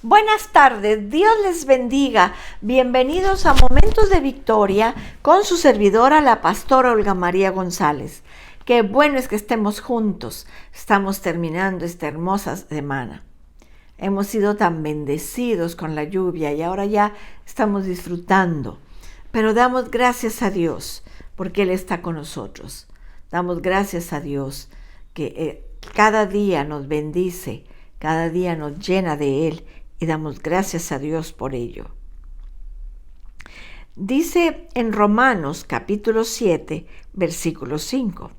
Buenas tardes, Dios les bendiga. Bienvenidos a Momentos de Victoria con su servidora, la pastora Olga María González. Qué bueno es que estemos juntos. Estamos terminando esta hermosa semana. Hemos sido tan bendecidos con la lluvia y ahora ya estamos disfrutando. Pero damos gracias a Dios porque Él está con nosotros. Damos gracias a Dios que cada día nos bendice, cada día nos llena de Él. Y damos gracias a Dios por ello. Dice en Romanos capítulo 7, versículo 5,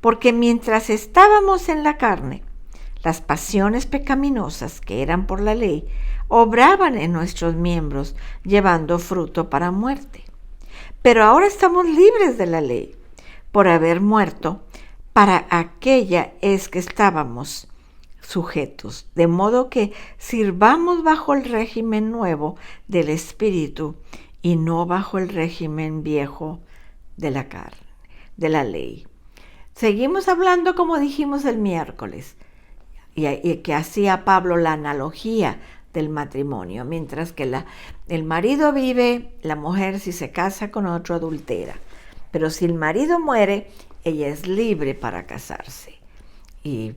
porque mientras estábamos en la carne, las pasiones pecaminosas que eran por la ley, obraban en nuestros miembros, llevando fruto para muerte. Pero ahora estamos libres de la ley, por haber muerto para aquella es que estábamos sujetos, de modo que sirvamos bajo el régimen nuevo del Espíritu y no bajo el régimen viejo de la carne, de la ley. Seguimos hablando como dijimos el miércoles, y que hacía Pablo la analogía del matrimonio. Mientras que el marido vive, la mujer si se casa con otro adultera. Pero si el marido muere, ella es libre para casarse. Y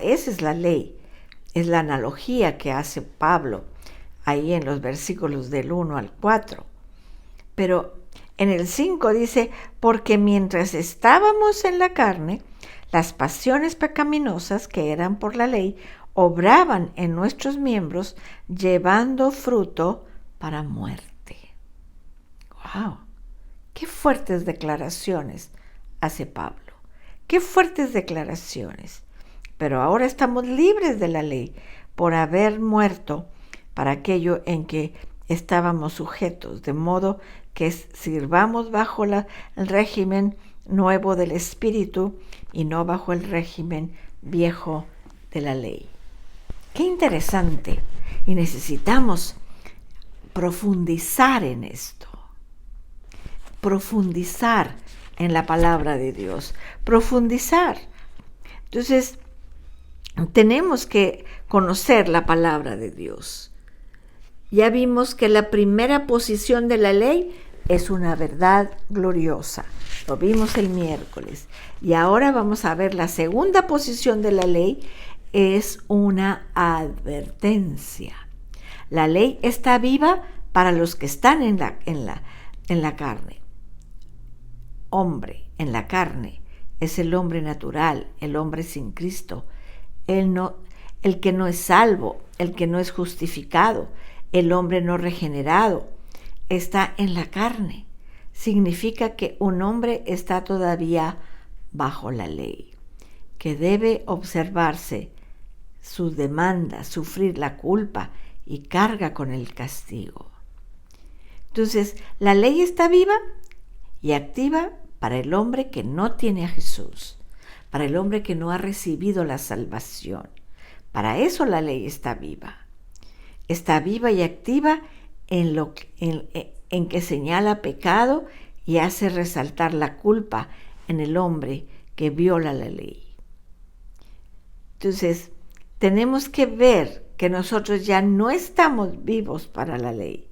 esa es la ley, es la analogía que hace Pablo ahí en los versículos del 1 al 4. Pero en el 5 dice, porque mientras estábamos en la carne, las pasiones pecaminosas que eran por la ley obraban en nuestros miembros, llevando fruto para muerte. ¡Wow! ¡Qué fuertes declaraciones hace Pablo! ¡Qué fuertes declaraciones! Pero ahora estamos libres de la ley por haber muerto para aquello en que estábamos sujetos, de modo que sirvamos bajo el régimen nuevo del Espíritu y no bajo el régimen viejo de la ley. ¡Qué interesante! Y necesitamos profundizar en esto, profundizar en la palabra de Dios, profundizar. Entonces, tenemos que conocer la palabra de Dios. Ya vimos que la primera posición de la ley es una verdad gloriosa. Lo vimos el miércoles. Y ahora vamos a ver la segunda posición de la ley, es una advertencia. La ley está viva para los que están en la carne. Hombre en la carne es el hombre natural, el hombre sin Cristo. El que no es salvo, el que no es justificado, el hombre no regenerado, está en la carne. Significa que un hombre está todavía bajo la ley, que debe observarse sus demandas, sufrir la culpa y carga con el castigo. Entonces, la ley está viva y activa para el hombre que no tiene a Jesús, para el hombre que no ha recibido la salvación. Para eso la ley está viva. Está viva y activa en que señala pecado y hace resaltar la culpa en el hombre que viola la ley. Entonces, tenemos que ver que nosotros ya no estamos vivos para la ley.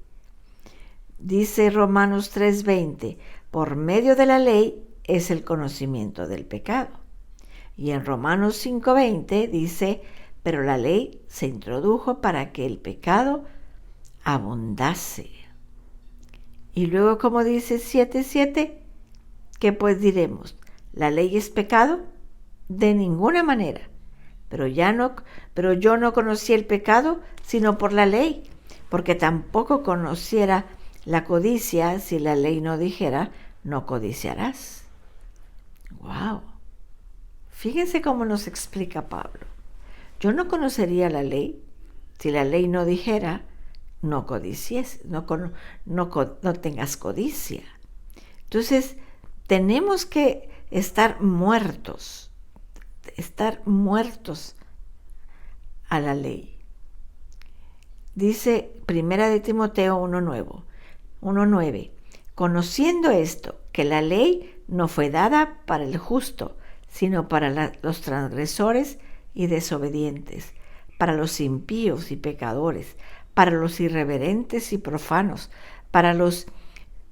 Dice Romanos 3:20, por medio de la ley es el conocimiento del pecado. Y en Romanos 5:20 dice, pero la ley se introdujo para que el pecado abundase. Y luego, como dice 7:7, ¿qué pues diremos? ¿La ley es pecado? De ninguna manera. Pero yo no conocí el pecado sino por la ley, porque tampoco conociera la codicia si la ley no dijera, no codiciarás. ¡Wow! Fíjense cómo nos explica Pablo. Yo no conocería la ley si la ley no dijera, no codicies, no tengas codicia. Entonces, tenemos que estar muertos a la ley. Dice 1 Timoteo 1:9, conociendo esto, que la ley no fue dada para el justo, sino para los transgresores y desobedientes, para los impíos y pecadores, para los irreverentes y profanos, para los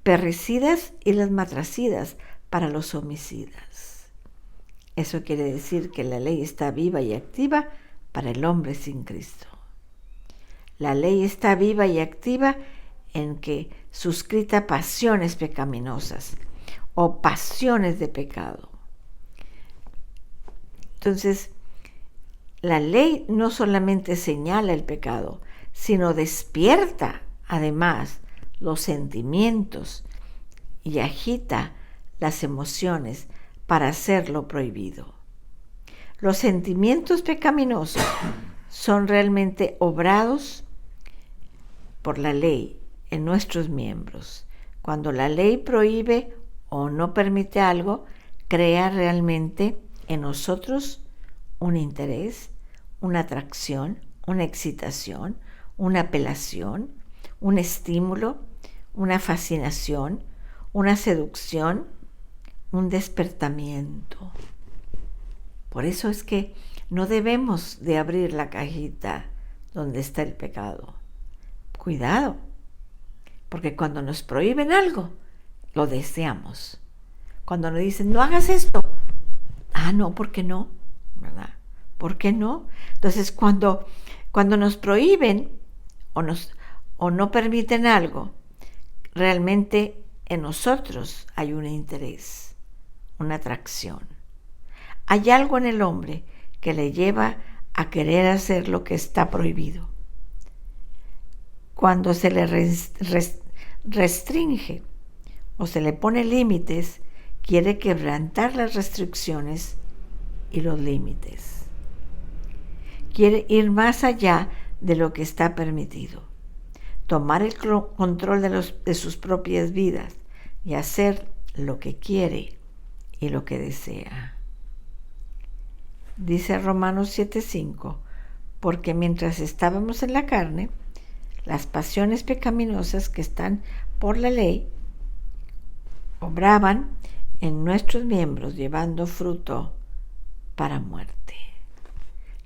parricidas y las matricidas, para los homicidas. Eso quiere decir que la ley está viva y activa para el hombre sin Cristo. La ley está viva y activa en que suscrita pasiones pecaminosas o pasiones de pecado. Entonces, la ley no solamente señala el pecado, sino despierta además los sentimientos y agita las emociones para hacer lo prohibido. Los sentimientos pecaminosos son realmente obrados por la ley en nuestros miembros. Cuando la ley prohíbe o no permite algo, crea realmente en nosotros un interés, una atracción, una excitación, una apelación, un estímulo, una fascinación, una seducción, un despertamiento. Por eso es que no debemos de abrir la cajita donde está el pecado. Cuidado, porque cuando nos prohíben algo, lo deseamos. Cuando nos dicen, no hagas esto, no, ¿por qué no? ¿Verdad? ¿Por qué no? Entonces, cuando nos prohíben o no permiten algo, realmente en nosotros hay un interés, una atracción. Hay algo en el hombre que le lleva a querer hacer lo que está prohibido. Cuando se le restringe o se le pone límites, quiere quebrantar las restricciones y los límites. Quiere ir más allá de lo que está permitido, tomar el control de sus propias vidas y hacer lo que quiere y lo que desea. Dice Romanos 7:5, porque mientras estábamos en la carne, las pasiones pecaminosas que están por la ley obraban en nuestros miembros, llevando fruto para muerte.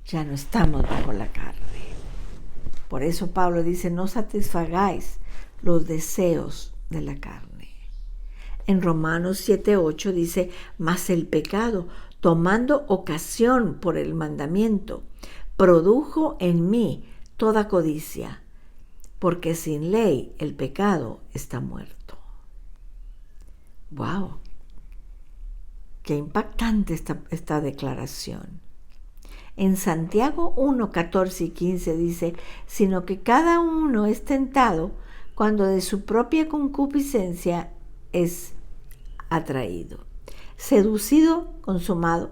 Ya no estamos bajo la carne. Por eso Pablo dice, no satisfagáis los deseos de la carne. En Romanos 7:8 dice, mas el pecado, tomando ocasión por el mandamiento, produjo en mí toda codicia, porque sin ley el pecado está muerto. ¡Wow! Qué impactante esta declaración. En Santiago 1:14 y 15 dice, sino que cada uno es tentado cuando de su propia concupiscencia es atraído. Seducido, consumado.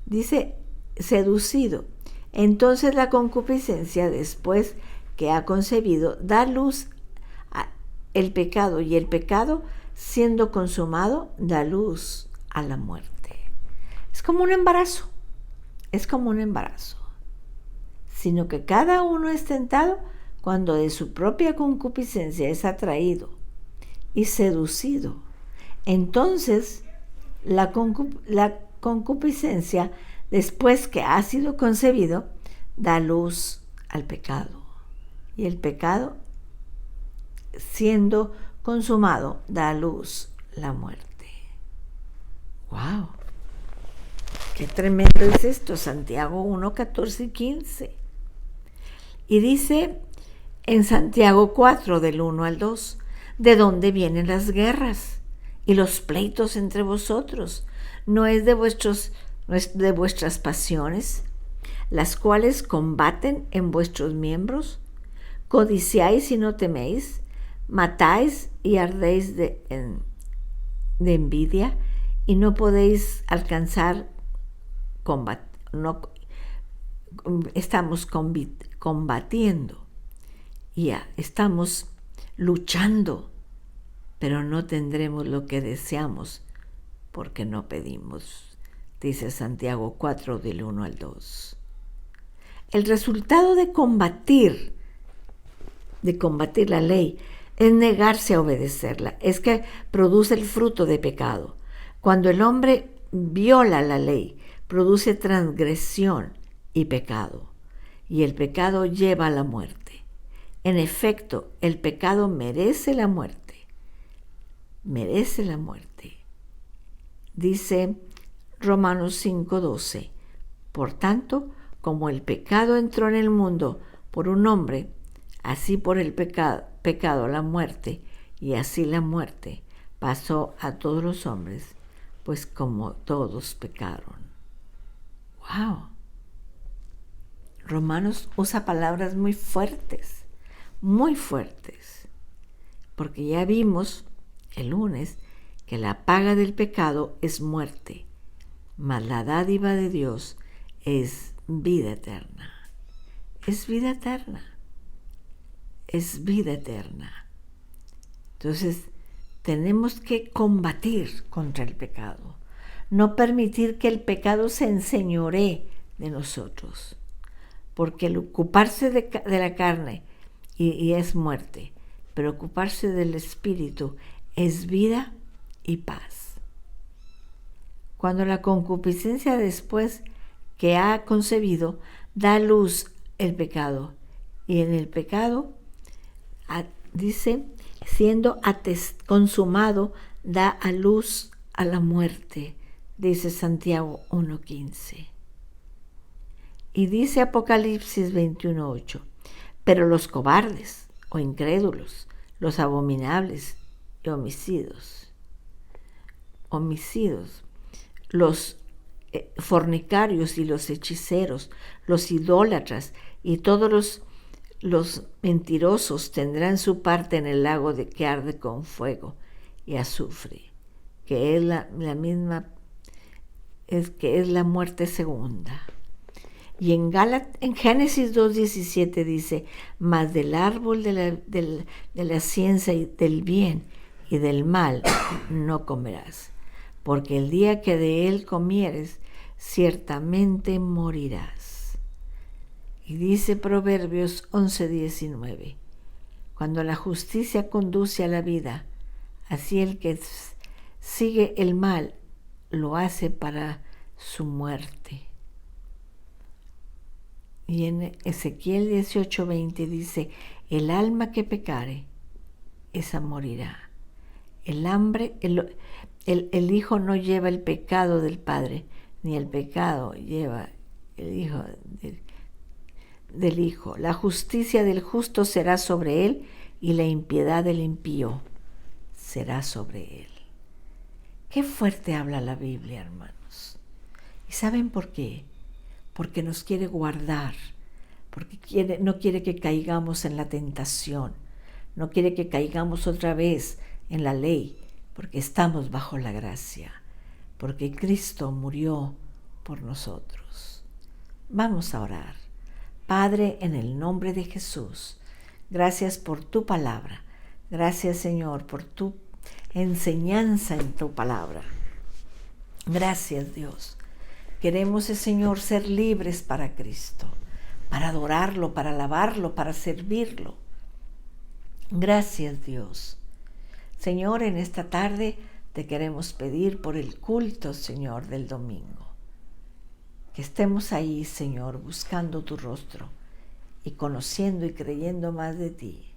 Dice seducido. Entonces la concupiscencia, después que ha concebido, da luz el pecado, y el pecado, siendo consumado, da luz a la muerte. Es como un embarazo. Es como un embarazo. Sino que cada uno es tentado cuando de su propia concupiscencia es atraído y seducido. Entonces, la concupiscencia, después que ha sido concebido, da luz al pecado. Y el pecado, siendo consumado, da luz la muerte. ¡Wow! ¡Qué tremendo es esto! Santiago 1:14 y 15. Y dice en Santiago 4, del 1 al 2, ¿de dónde vienen las guerras y los pleitos entre vosotros? ¿No es de vuestras pasiones, las cuales combaten en vuestros miembros? Codiciáis y no teméis, matáis y ardéis de envidia, y no podéis alcanzar estamos combatiendo, estamos luchando, pero no tendremos lo que deseamos porque no pedimos, dice Santiago 4, del 1 al 2. El resultado de combatir la ley es negarse a obedecerla, es que produce el fruto de pecado. Cuando el hombre viola la ley, produce transgresión y pecado. y el pecado lleva a la muerte. En efecto, el pecado merece la muerte. Merece la muerte. Dice Romanos 5:12. Por tanto, como el pecado entró en el mundo por un hombre, así por el pecado la muerte, y así la muerte pasó a todos los hombres, pues como todos pecaron. ¡Wow! Romanos usa palabras muy fuertes, porque ya vimos el lunes que la paga del pecado es muerte, mas la dádiva de Dios es vida eterna. Es vida eterna. Es vida eterna. Entonces, tenemos que combatir contra el pecado. No permitir que el pecado se enseñoree de nosotros. Porque el ocuparse de la carne y es muerte, pero ocuparse del espíritu es vida y paz. Cuando la concupiscencia después que ha concebido da a luz el pecado, y en el pecado, dice, siendo consumado, da a luz a la muerte, dice Santiago 1:15. Y dice Apocalipsis 21:8, pero los cobardes o incrédulos, los abominables y homicidios, los fornicarios y los hechiceros, los idólatras y todos los mentirosos tendrán su parte en el lago que arde con fuego y azufre, que es la misma, que es la muerte segunda. Y en Génesis 2:17 dice, mas del árbol de la ciencia y del bien y del mal no comerás, porque el día que de él comieres, ciertamente morirás. Y dice Proverbios 11:19, cuando la justicia conduce a la vida, así el que sigue el mal lo hace para su muerte. Y en Ezequiel 18:20 dice, el alma que pecare, esa morirá. El hijo no lleva el pecado del padre, ni el pecado lleva el hijo del hijo. La justicia del justo será sobre él, y la impiedad del impío será sobre él. Qué fuerte habla la Biblia, hermanos. ¿Y saben por qué? Porque nos quiere guardar, porque no quiere que caigamos en la tentación, no quiere que caigamos otra vez en la ley, porque estamos bajo la gracia, porque Cristo murió por nosotros. Vamos a orar. Padre, en el nombre de Jesús, gracias por tu palabra. Gracias, Señor, por tu enseñanza en tu palabra. Gracias, Dios. Queremos, Señor, ser libres para Cristo, para adorarlo, para alabarlo, para servirlo. Gracias, Dios. Señor, en esta tarde te queremos pedir por el culto, Señor, del domingo. Que estemos ahí, Señor, buscando tu rostro y conociendo y creyendo más de ti.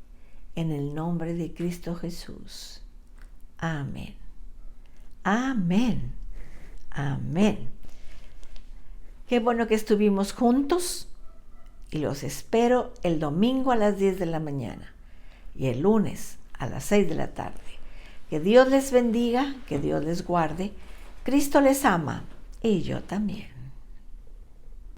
En el nombre de Cristo Jesús. Amén. Amén. Amén. Qué bueno que estuvimos juntos y los espero el domingo a las 10 de la mañana y el lunes a las 6 de la tarde. Que Dios les bendiga, que Dios les guarde. Cristo les ama y yo también.